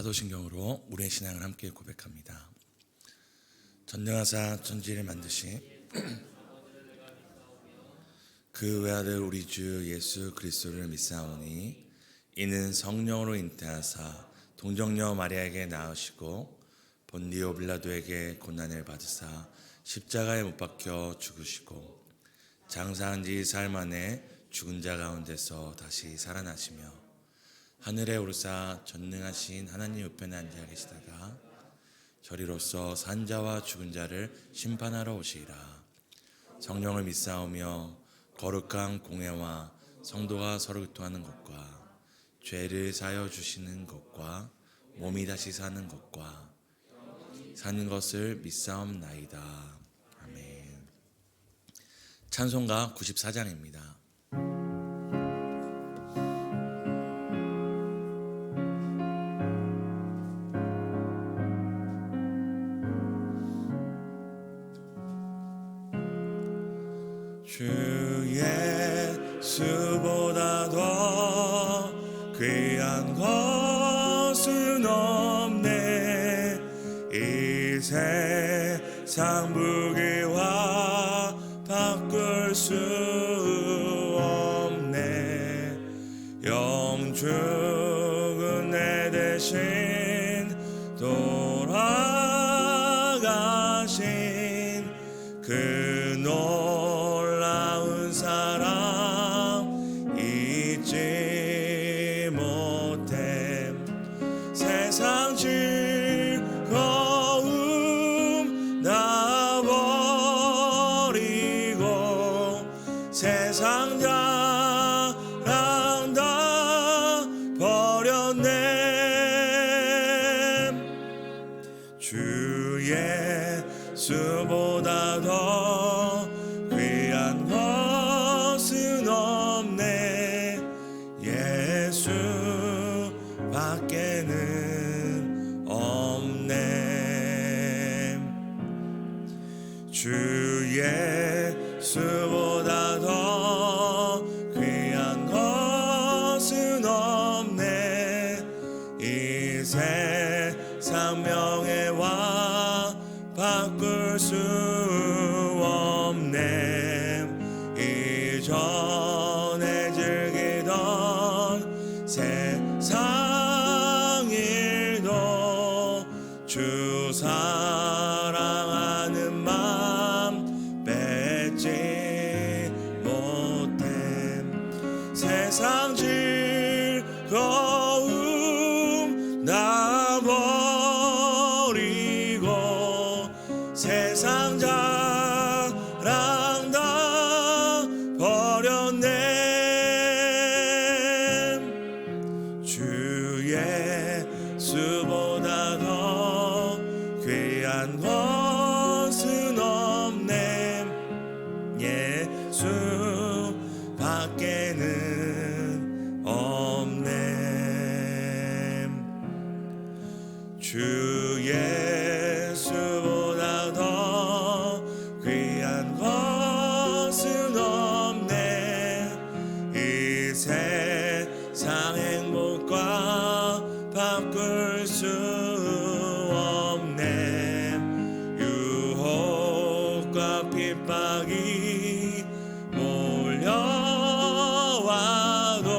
사도신경으로 우리의 신앙을 함께 고백합니다. 전능하사 천지를 만드신 그 외아들 우리 주 예수 그리스도를 믿사오니 이는 성령으로 잉태하사 동정녀 마리아에게 낳으시고 본디오 빌라도에게 고난을 받으사 십자가에 못 박혀 죽으시고 장사한 지 사흘 만에 죽은 자 가운데서 다시 살아나시며 하늘에 오르사 전능하신 하나님 우편에 앉아 계시다가 저리로서 산 자와 죽은 자를 심판하러 오시리라. 성령을 믿사오며 거룩한 공회와 성도가 서로 교통하는 것과 죄를 사하여 주시는 것과 몸이 다시 사는 것과 사는 것을 믿사옵나이다. 아멘. 찬송가 94장입니다. 주 예수보다 더 귀한 것은 없네. 이 세상 무게와 바꿀 수 없네. 영죽은 내 대신 돌아가신 그 놀라운 사랑 잊지 못해. 세상 즐거움 다 버리고 세상 자랑 다 버렸네. 주 예수보다 더 귀한 것은 없네. 예수 밖에는 없네. 주 예수보다 더 귀한 것은 없네. 이 세상 명예와 바꿀 수 없네. 이전에 즐기던 세상 일도 주 사랑하는 맘 뺏지 못해. 세상 즐거움 다 버리고 세상 자랑 다 버렸네. 주 예수보다 더 귀한 것은 없네. 예수 밖에는 없네. 주 예수보다 더 귀한 것은 없네. 이 세상 행복과 바꿀 수 없네. 유혹과 핍박이 몰려와도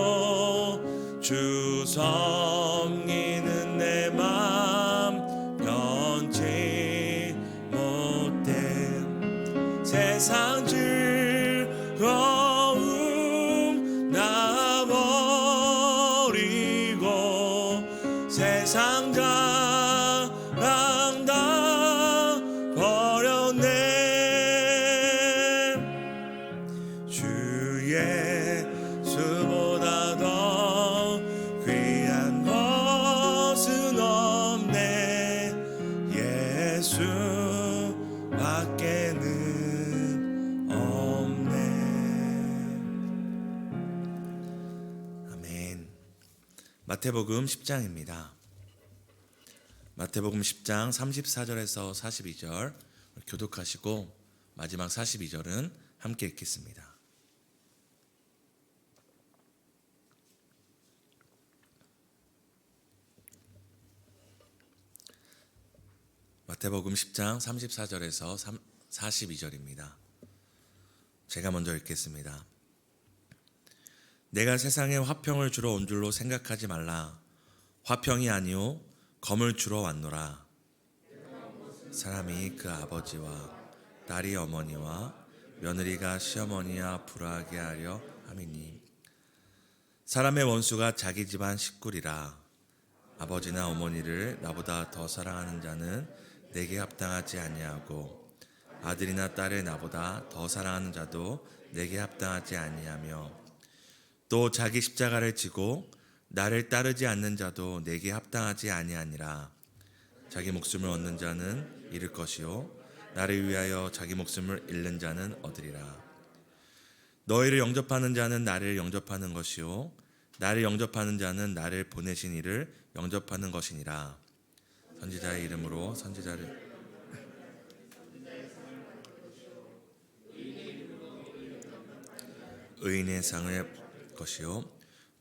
주 섬기는 내 맘 변치 못해. 세상 즐거움 나 버리고 세상 자랑 다 버렸네. 주 예수보다 더 귀한 것은 없네. 예수 밖에는 없네. 아멘. 마태복음 10장입니다. 마태복음 10장 34절에서 42절 교독하시고 마지막 42절은 함께 읽겠습니다. 마태복음 10장 34절에서 42절입니다. 제가 먼저 읽겠습니다. 내가 세상에 화평을 주러 온 줄로 생각하지 말라. 화평이 아니요 검을 주러 왔노라. 사람이 그 아버지와 딸이 어머니와 며느리가 시어머니와 불화하게 하려 함이니 사람의 원수가 자기 집안 식구리라. 아버지나 어머니를 나보다 더 사랑하는 자는 내게 합당하지 아니하고 아들이나 딸을 나보다 더 사랑하는 자도 내게 합당하지 아니하며 또 자기 십자가를 지고 나를 따르지 않는 자도 내게 합당하지 아니하니라. 자기 목숨을 얻는 자는 잃을 것이요 나를 위하여 자기 목숨을 잃는 자는 얻으리라. 너희를 영접하는 자는 나를 영접하는 것이요 나를 영접하는 자는 나를 보내신 이를 영접하는 것이니라. 선지자의 이름으로 선지자를 의인의 상을 것이요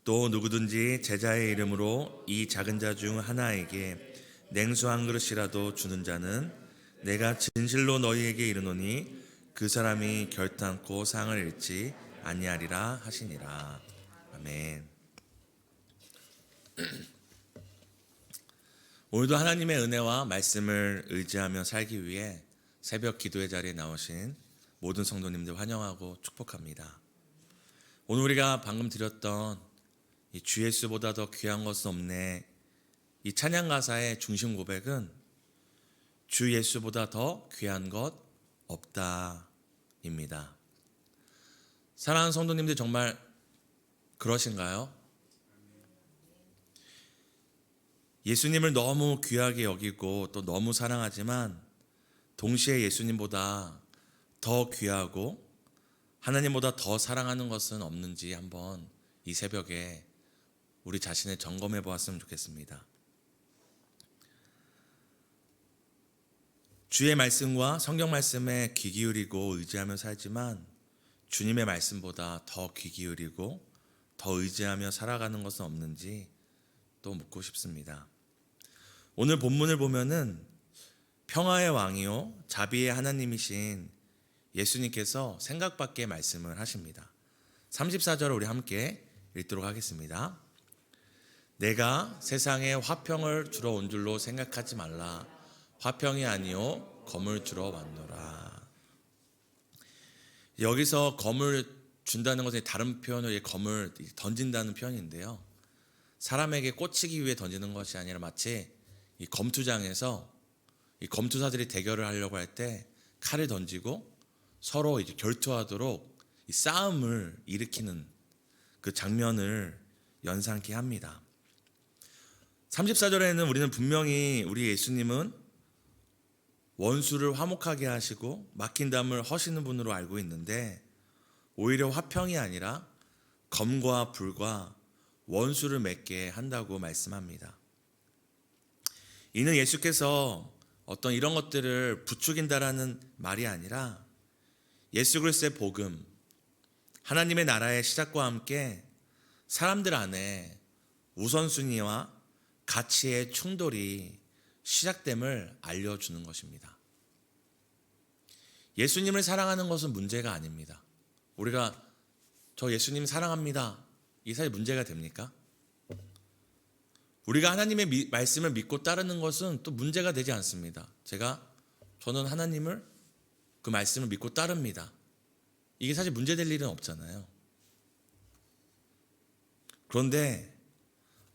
또 누구든지 제자의 이름으로 이 작은 자 중 하나에게 냉수 한 그릇이라도 주는 자는 내가 진실로 너희에게 이르노니 그 사람이 결탄코 상을 잃지 아니하리라 하시니라. 아멘. 오늘도 하나님의 은혜와 말씀을 의지하며 살기 위해 새벽 기도의 자리에 나오신 모든 성도님들 환영하고 축복합니다. 오늘 우리가 방금 드렸던 이 주 예수보다 더 귀한 것은 없네, 이 찬양 가사의 중심 고백은 주 예수보다 더 귀한 것 없다입니다. 사랑하는 성도님들 정말 그러신가요? 예수님을 너무 귀하게 여기고 또 너무 사랑하지만 동시에 예수님보다 더 귀하고 하나님보다 더 사랑하는 것은 없는지 한번 이 새벽에 우리 자신을 점검해 보았으면 좋겠습니다. 주의 말씀과 성경 말씀에 귀 기울이고 의지하며 살지만 주님의 말씀보다 더 귀 기울이고 더 의지하며 살아가는 것은 없는지 또 묻고 싶습니다. 오늘 본문을 보면은 평화의 왕이요 자비의 하나님이신 예수님께서 생각 밖의 말씀을 하십니다. 34절을 우리 함께 읽도록 하겠습니다. 내가 세상에 화평을 주러 온 줄로 생각하지 말라. 화평이 아니요 검을 주러 왔노라. 여기서 검을 준다는 것은 다른 표현으로 검을 던진다는 표현인데요, 사람에게 꽂히기 위해 던지는 것이 아니라 마치 이 검투장에서 이 검투사들이 대결을 하려고 할 때 칼을 던지고 서로 이제 결투하도록 이 싸움을 일으키는 그 장면을 연상케 합니다. 34절에는 우리는 분명히 우리 예수님은 원수를 화목하게 하시고 막힌 담을 허시는 분으로 알고 있는데 오히려 화평이 아니라 검과 불과 원수를 맺게 한다고 말씀합니다. 이는 예수께서 어떤 이런 것들을 부추긴다라는 말이 아니라 예수 그리스도의 복음, 하나님의 나라의 시작과 함께 사람들 안에 우선순위와 가치의 충돌이 시작됨을 알려주는 것입니다. 예수님을 사랑하는 것은 문제가 아닙니다. 우리가 저 예수님 사랑합니다, 이 사이 문제가 됩니까? 우리가 하나님의 말씀을 믿고 따르는 것은 또 문제가 되지 않습니다. 저는 하나님을 그 말씀을 믿고 따릅니다. 이게 사실 문제될 일은 없잖아요. 그런데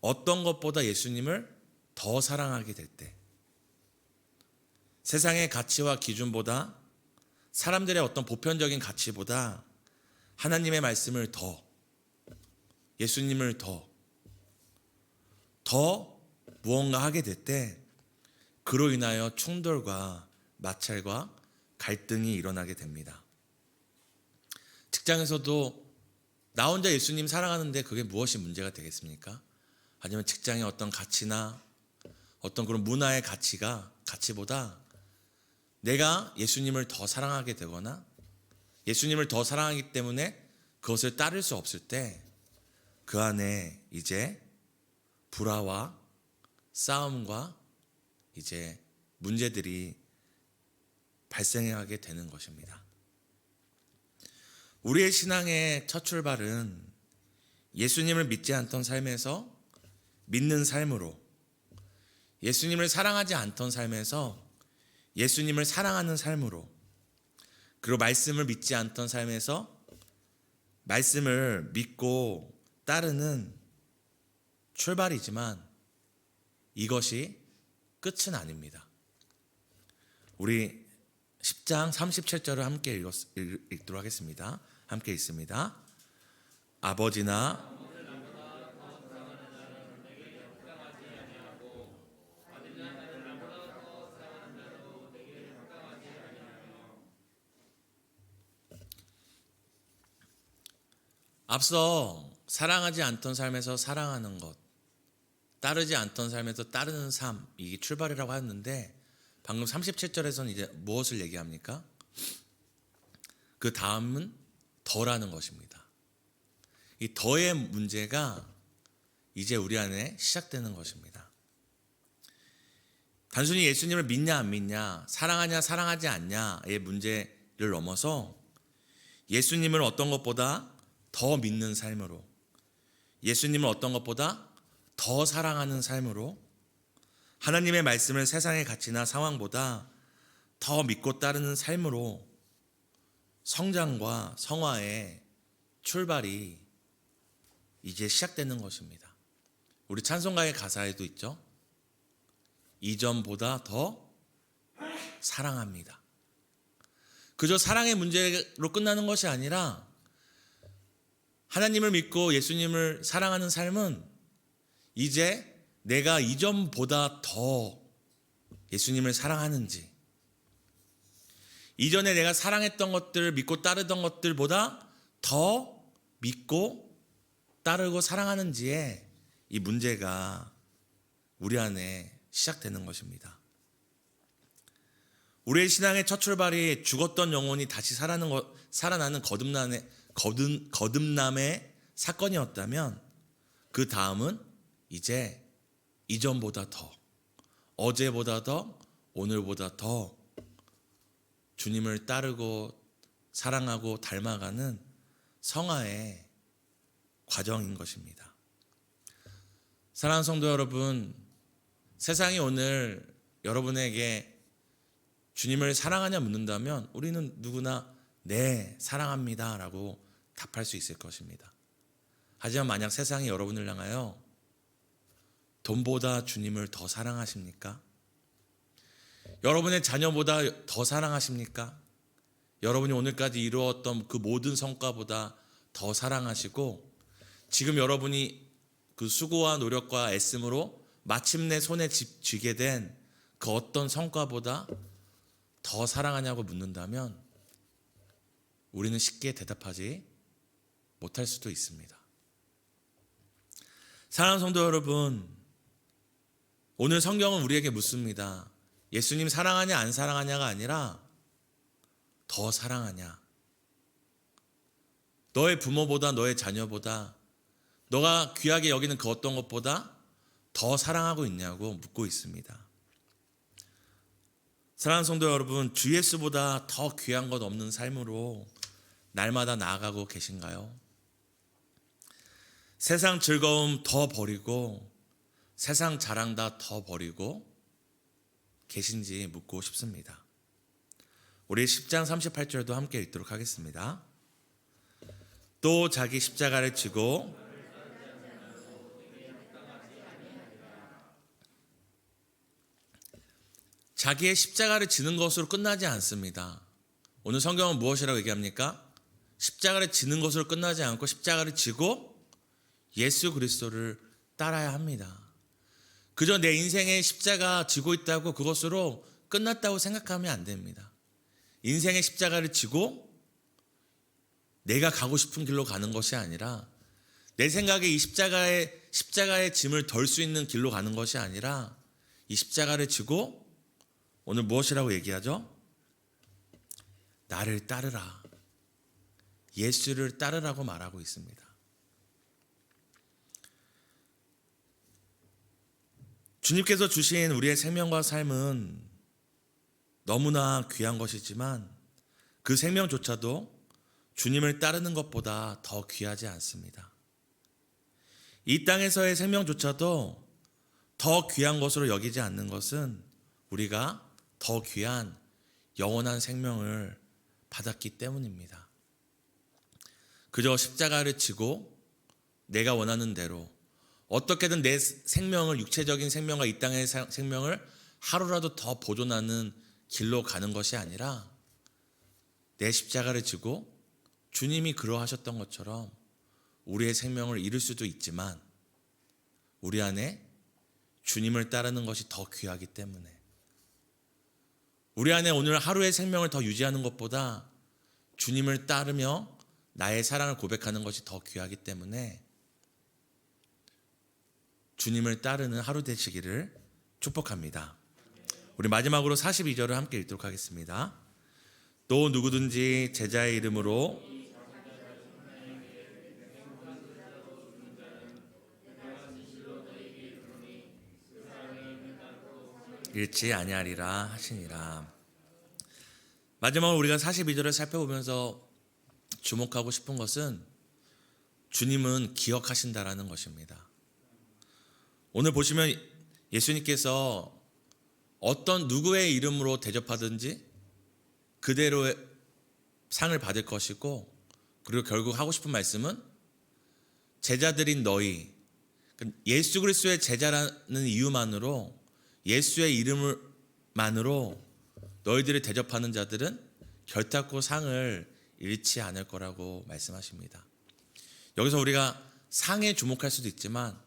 어떤 것보다 예수님을 더 사랑하게 될 때, 세상의 가치와 기준보다, 사람들의 어떤 보편적인 가치보다 하나님의 말씀을 더, 예수님을 더 무언가 하게 될 때 그로 인하여 충돌과 마찰과 갈등이 일어나게 됩니다. 직장에서도 나 혼자 예수님 사랑하는데 그게 무엇이 문제가 되겠습니까? 아니면 직장의 어떤 가치나 어떤 그런 문화의 가치보다 내가 예수님을 더 사랑하게 되거나 예수님을 더 사랑하기 때문에 그것을 따를 수 없을 때 그 안에 이제 불화와 싸움과 이제 문제들이 발생하게 되는 것입니다. 우리의 신앙의 첫 출발은 예수님을 믿지 않던 삶에서 믿는 삶으로, 예수님을 사랑하지 않던 삶에서 예수님을 사랑하는 삶으로, 그리고 말씀을 믿지 않던 삶에서 말씀을 믿고 따르는 출발이지만 이것이 끝은 아닙니다. 우리 10장 37절을 함께 읽도록 하겠습니다. 함께 읽습니다. 아버지나 앞서 사랑하지 않던 삶에서 사랑하는 것, 따르지 않던 삶에서 따르는 삶, 이게 출발이라고 하는데 방금 37절에서는 이제 무엇을 얘기합니까? 그 다음은 더라는 것입니다. 이 더의 문제가 이제 우리 안에 시작되는 것입니다. 단순히 예수님을 믿냐 안 믿냐, 사랑하냐 사랑하지 않냐의 문제를 넘어서 예수님을 어떤 것보다 더 믿는 삶으로, 예수님을 어떤 것보다 더 사랑하는 삶으로, 하나님의 말씀을 세상의 가치나 상황보다 더 믿고 따르는 삶으로 성장과 성화의 출발이 이제 시작되는 것입니다. 우리 찬송가의 가사에도 있죠. 이전보다 더 사랑합니다. 그저 사랑의 문제로 끝나는 것이 아니라 하나님을 믿고 예수님을 사랑하는 삶은 이제 내가 이전보다 더 예수님을 사랑하는지, 이전에 내가 사랑했던 것들, 믿고 따르던 것들보다 더 믿고 따르고 사랑하는지에 이 문제가 우리 안에 시작되는 것입니다. 우리의 신앙의 첫 출발이 죽었던 영혼이 다시 살아나는 거듭남의 사건이었다면 그 다음은 이제 이전보다 더, 어제보다 더, 오늘보다 더 주님을 따르고 사랑하고 닮아가는 성화의 과정인 것입니다. 사랑하는 성도 여러분, 세상이 오늘 여러분에게 주님을 사랑하냐 묻는다면 우리는 누구나 네, 사랑합니다 라고 답할 수 있을 것입니다. 하지만 만약 세상이 여러분을 향하여 돈보다 주님을 더 사랑하십니까? 여러분의 자녀보다 더 사랑하십니까? 여러분이 오늘까지 이루었던 그 모든 성과보다 더 사랑하시고 지금 여러분이 그 수고와 노력과 애씀으로 마침내 손에 쥐게 된 그 어떤 성과보다 더 사랑하냐고 묻는다면 우리는 쉽게 대답하지 못할 수도 있습니다. 사랑하는 성도 여러분, 오늘 성경은 우리에게 묻습니다. 예수님 사랑하냐 안 사랑하냐가 아니라 더 사랑하냐, 너의 부모보다 너의 자녀보다 너가 귀하게 여기는 그 어떤 것보다 더 사랑하고 있냐고 묻고 있습니다. 사랑하는 성도 여러분, 주 예수보다 더 귀한 것 없는 삶으로 날마다 나아가고 계신가요? 세상 즐거움 더 버리고 세상 자랑 다 더 버리고 계신지 묻고 싶습니다. 우리 10장 38절도 함께 읽도록 하겠습니다. 또 자기 십자가를 지고 자기의 십자가를 지는 것으로 끝나지 않습니다. 오늘 성경은 무엇이라고 얘기합니까? 십자가를 지는 것으로 끝나지 않고 십자가를 지고 예수 그리스도를 따라야 합니다. 그저 내 인생의 십자가 지고 있다고 그것으로 끝났다고 생각하면 안 됩니다. 인생의 십자가를 지고 내가 가고 싶은 길로 가는 것이 아니라, 내 생각에 이 십자가의 짐을 덜 수 있는 길로 가는 것이 아니라 이 십자가를 지고 오늘 무엇이라고 얘기하죠? 나를 따르라, 예수를 따르라고 말하고 있습니다. 주님께서 주신 우리의 생명과 삶은 너무나 귀한 것이지만 그 생명조차도 주님을 따르는 것보다 더 귀하지 않습니다. 이 땅에서의 생명조차도 더 귀한 것으로 여기지 않는 것은 우리가 더 귀한 영원한 생명을 받았기 때문입니다. 그저 십자가를 지고 내가 원하는 대로 어떻게든 내 생명을, 육체적인 생명과 이 땅의 생명을 하루라도 더 보존하는 길로 가는 것이 아니라 내 십자가를 지고 주님이 그러하셨던 것처럼 우리의 생명을 잃을 수도 있지만 우리 안에 주님을 따르는 것이 더 귀하기 때문에, 우리 안에 오늘 하루의 생명을 더 유지하는 것보다 주님을 따르며 나의 사랑을 고백하는 것이 더 귀하기 때문에 주님을 따르는 하루 되시기를 축복합니다. 우리 마지막으로 42절을 함께 읽도록 하겠습니다. 또 누구든지 제자의 이름으로 잃지 아니하리라 하시니라. 마지막으로 우리가 42절을 살펴보면서 주목하고 싶은 것은 주님은 기억하신다라는 것입니다. 오늘 보시면 예수님께서 어떤 누구의 이름으로 대접하든지 그대로의 상을 받을 것이고, 그리고 결국 하고 싶은 말씀은 제자들인 너희, 예수 그리스도의 제자라는 이유만으로, 예수의 이름만으로 너희들을 대접하는 자들은 결탄코 상을 잃지 않을 거라고 말씀하십니다. 여기서 우리가 상에 주목할 수도 있지만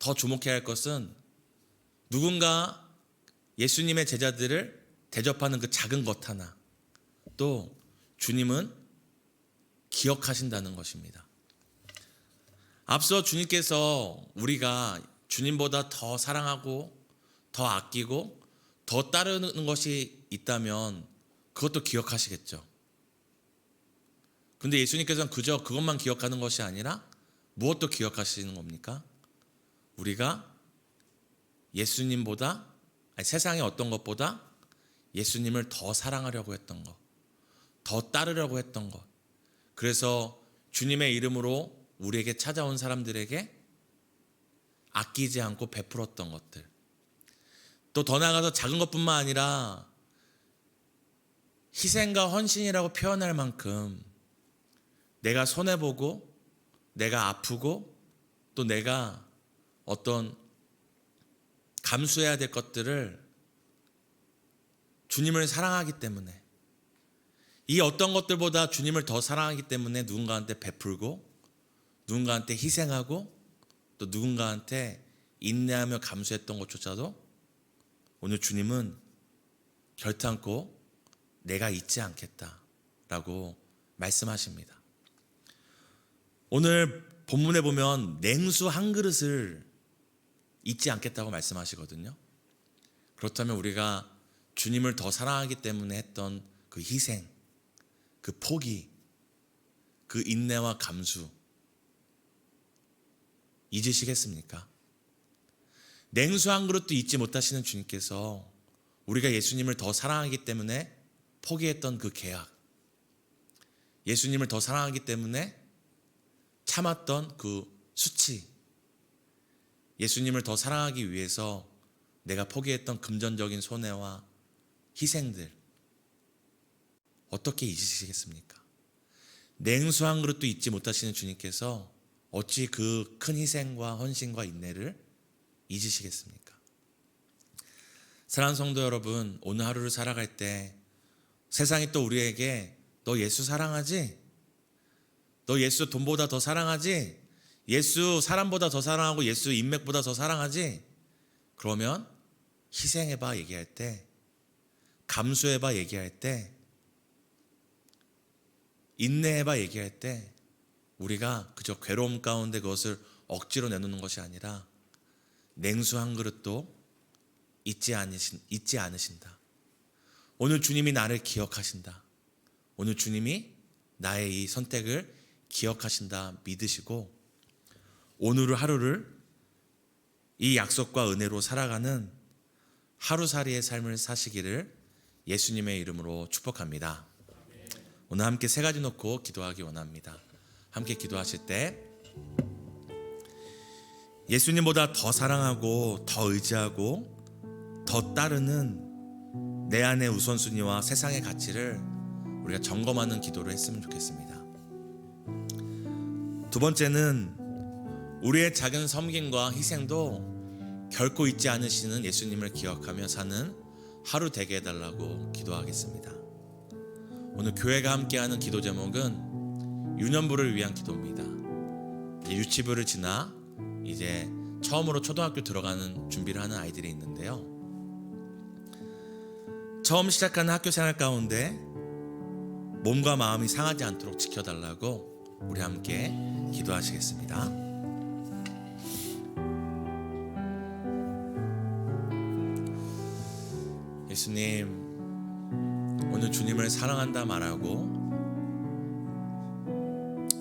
더 주목해야 할 것은 누군가 예수님의 제자들을 대접하는 그 작은 것 하나, 또 주님은 기억하신다는 것입니다. 앞서 주님께서 우리가 주님보다 더 사랑하고 더 아끼고 더 따르는 것이 있다면 그것도 기억하시겠죠. 근데 예수님께서는 그저 그것만 기억하는 것이 아니라 무엇도 기억하시는 겁니까? 우리가 예수님보다, 세상의 어떤 것보다 예수님을 더 사랑하려고 했던 것, 더 따르려고 했던 것, 그래서 주님의 이름으로 우리에게 찾아온 사람들에게 아끼지 않고 베풀었던 것들, 또 더 나아가서 작은 것뿐만 아니라 희생과 헌신이라고 표현할 만큼 내가 손해보고 내가 아프고 또 내가 어떤 감수해야 될 것들을 주님을 사랑하기 때문에, 이 어떤 것들보다 주님을 더 사랑하기 때문에 누군가한테 베풀고 누군가한테 희생하고 또 누군가한테 인내하며 감수했던 것조차도 오늘 주님은 결탄코 내가 잊지 않겠다라고 말씀하십니다. 오늘 본문에 보면 냉수 한 그릇을 잊지 않겠다고 말씀하시거든요. 그렇다면 우리가 주님을 더 사랑하기 때문에 했던 그 희생, 그 포기, 그 인내와 감수 잊으시겠습니까? 냉수 한 그릇도 잊지 못하시는 주님께서 우리가 예수님을 더 사랑하기 때문에 포기했던 그 계약, 예수님을 더 사랑하기 때문에 참았던 그 수치, 예수님을 더 사랑하기 위해서 내가 포기했던 금전적인 손해와 희생들 어떻게 잊으시겠습니까? 냉수 한 그릇도 잊지 못하시는 주님께서 어찌 그 큰 희생과 헌신과 인내를 잊으시겠습니까? 사랑하는 성도 여러분, 오늘 하루를 살아갈 때 세상이 또 우리에게 너 예수 사랑하지? 너 예수 돈보다 더 사랑하지? 예수 사람보다 더 사랑하고 예수 인맥보다 더 사랑하지? 그러면 희생해봐 얘기할 때, 감수해봐 얘기할 때, 인내해봐 얘기할 때 우리가 그저 괴로움 가운데 그것을 억지로 내놓는 것이 아니라 냉수 한 그릇도 잊지 않으신다. 오늘 주님이 나를 기억하신다. 오늘 주님이 나의 이 선택을 기억하신다 믿으시고 오늘 하루를 이 약속과 은혜로 살아가는 하루살이의 삶을 사시기를 예수님의 이름으로 축복합니다. 오늘 함께 세 가지 놓고 기도하기 원합니다. 함께 기도하실 때 예수님보다 더 사랑하고 더 의지하고 더 따르는 내 안의 우선순위와 세상의 가치를 우리가 점검하는 기도를 했으면 좋겠습니다. 두 번째는 우리의 작은 섬김과 희생도 결코 잊지 않으시는 예수님을 기억하며 사는 하루 되게 해달라고 기도하겠습니다. 오늘 교회가 함께하는 기도 제목은 유년부를 위한 기도입니다. 유치부를 지나 이제 처음으로 초등학교 들어가는 준비를 하는 아이들이 있는데요. 처음 시작하는 학교 생활 가운데 몸과 마음이 상하지 않도록 지켜달라고 우리 함께 기도하시겠습니다. 예수님, 오늘 주님을 사랑한다 말하고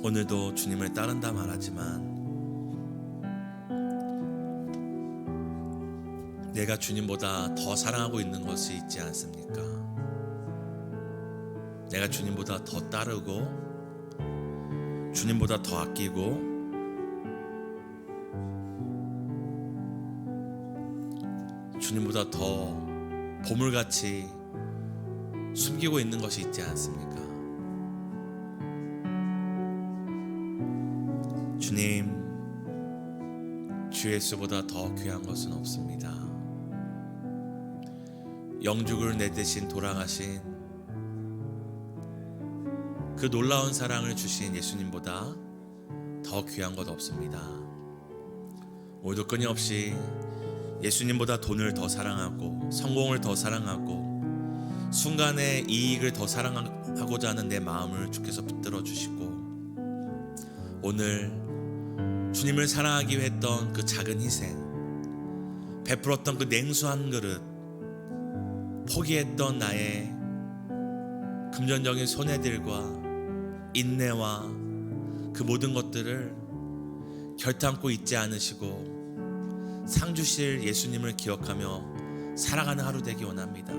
오늘도 주님을 따른다 말하지만 내가 주님보다 더 사랑하고 있는 것이 있지 않습니까? 내가 주님보다 더 따르고 주님보다 더 아끼고 주님보다 더 보물같이 숨기고 있는 것이 있지 않습니까? 주님, 주 예수보다 더 귀한 것은 없습니다. 영죽을 내 대신 돌아가신 그 놀라운 사랑을 주신 예수님보다 더 귀한 것 없습니다. 오늘도 끊임없이 예수님보다 돈을 더 사랑하고 성공을 더 사랑하고 순간의 이익을 더 사랑하고자 하는 내 마음을 주께서 붙들어 주시고 오늘 주님을 사랑하기 위해 했던 그 작은 희생, 베풀었던 그 냉수 한 그릇, 포기했던 나의 금전적인 손해들과 인내와 그 모든 것들을 결탄코 잊지 않으시고 상 주실 예수님을 기억하며 살아가는 하루 되기 원합니다.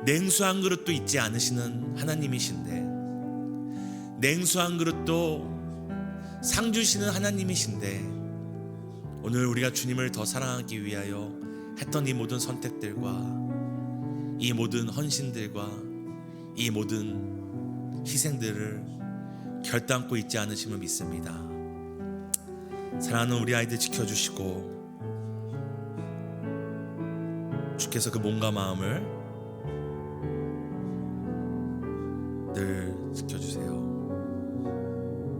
냉수 한 그릇도 잊지 않으시는 하나님이신데, 냉수 한 그릇도 상 주시는 하나님이신데, 오늘 우리가 주님을 더 사랑하기 위하여 했던 이 모든 선택들과 이 모든 헌신들과 이 모든 희생들을 결단코 잊지 않으심을 믿습니다. 사랑하는 우리 아이들 지켜주시고 주께서 그 몸과 마음을 늘 지켜주세요.